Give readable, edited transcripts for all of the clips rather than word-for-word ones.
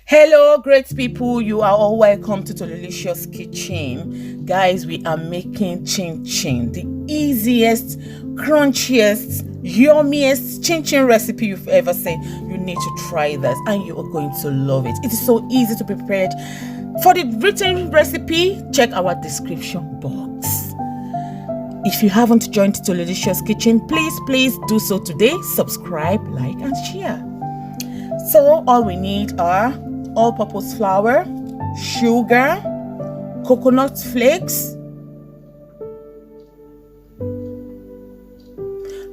Hello, great people. You are all welcome to Delicious Kitchen. Guys, we are making Chinchin, the easiest, crunchiest, yummiest Chinchin recipe you've ever seen. You need to try this and you are going to love it. It is so easy to be prepared. For the written recipe, check our description box. If you haven't joined Delicious Kitchen, please do so today. Subscribe, like, and share. So all we need are all-purpose flour, sugar, coconut flakes,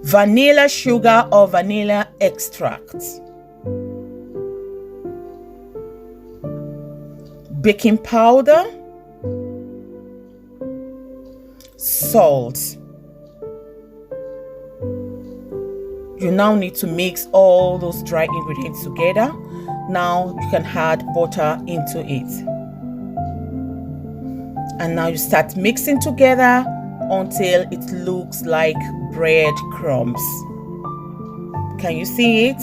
vanilla sugar or vanilla extract, baking powder, salt. You now need to mix all those dry ingredients together. Now you can add butter into it. And now you start mixing together until it looks like breadcrumbs. Can you see it?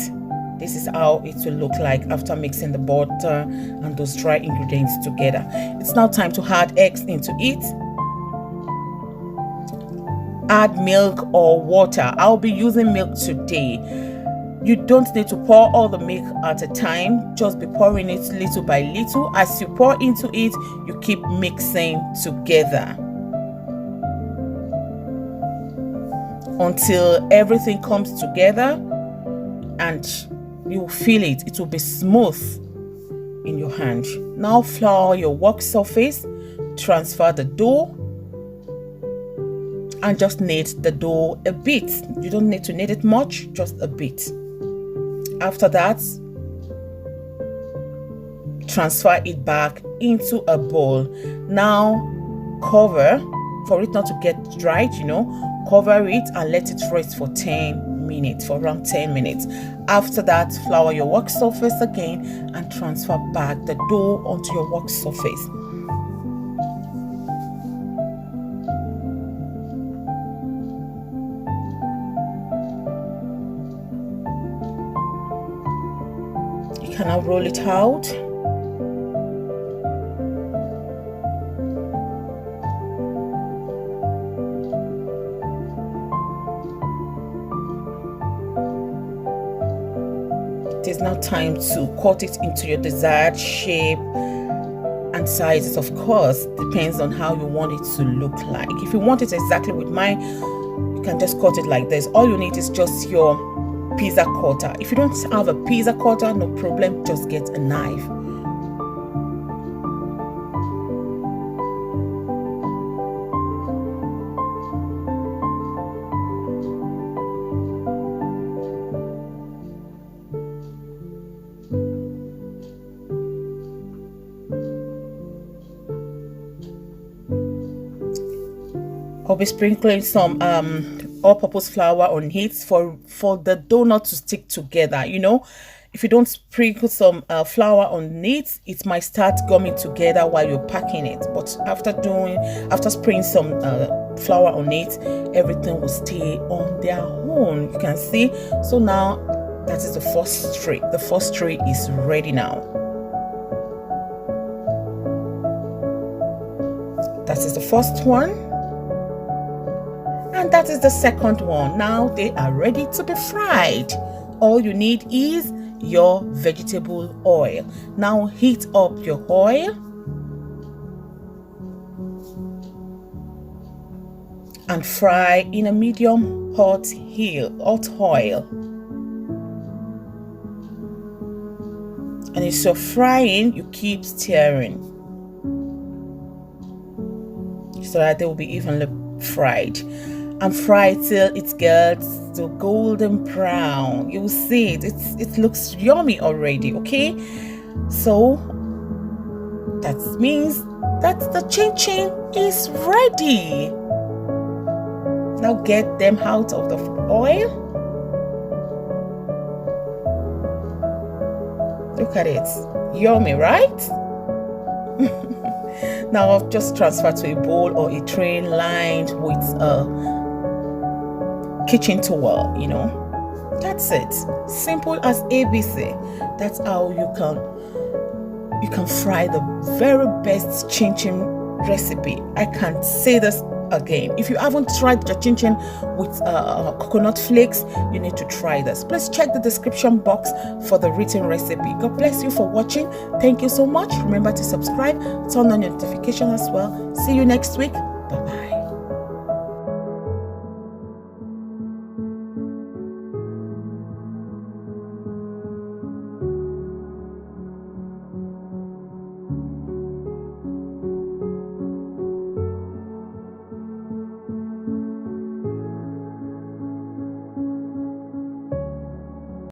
This is how it will look like after mixing the butter and those dry ingredients together. It's now time to add eggs into it. Add milk or water. I'll be using milk today. You don't need to pour all the milk at a time. Just be pouring it little by little. As you pour into it, you keep mixing together until everything comes together and you'll feel it. It will be smooth in your hand. Now flour your work surface. Transfer the dough and just knead the dough a bit. You don't need to knead it much, just a bit. After that, transfer it back into a bowl. Now cover, for it not to get dried, cover it and let it rest for 10 minutes, for around 10 minutes. After that, flour your work surface again and transfer back the dough onto your work surface. You can now roll it out. It is now time to cut it into your desired shape and sizes. Of course, depends on how you want it to look like. If you want it exactly with mine, you can just cut it like this. All you need is just your pizza cutter. If you don't have a pizza cutter, no problem, just get a knife. I'll be sprinkling some all-purpose flour on it for the donut to stick together. If you don't sprinkle some flour on it might start gumming together while you're packing it. But after spraying some flour on it, everything will stay on their own. You can see. So now that is the first tray. The first tray is ready now. That is the first one. And that is the second one. Now they are ready to be fried. All you need is your vegetable oil. Now heat up your oil and fry in a medium hot oil. And as you're frying, you keep stirring so that they will be evenly fried. And fry till it gets to golden brown. You'll see it looks yummy already. Okay, so that means that the Chinchin is ready. Now get them out of the oil. Look at it, yummy, right? Now I've just transferred to a bowl or a tray lined with a kitchen towel. That's it. Simple as ABC. That's how you can can fry the very best chinchin recipe. I can't say this again. If you haven't tried your chinchin with coconut flakes, you need to try this. Please check the description box for the written recipe. God bless you for watching. Thank you so much. Remember to subscribe, turn on your notification as well. See you next week. Bye bye.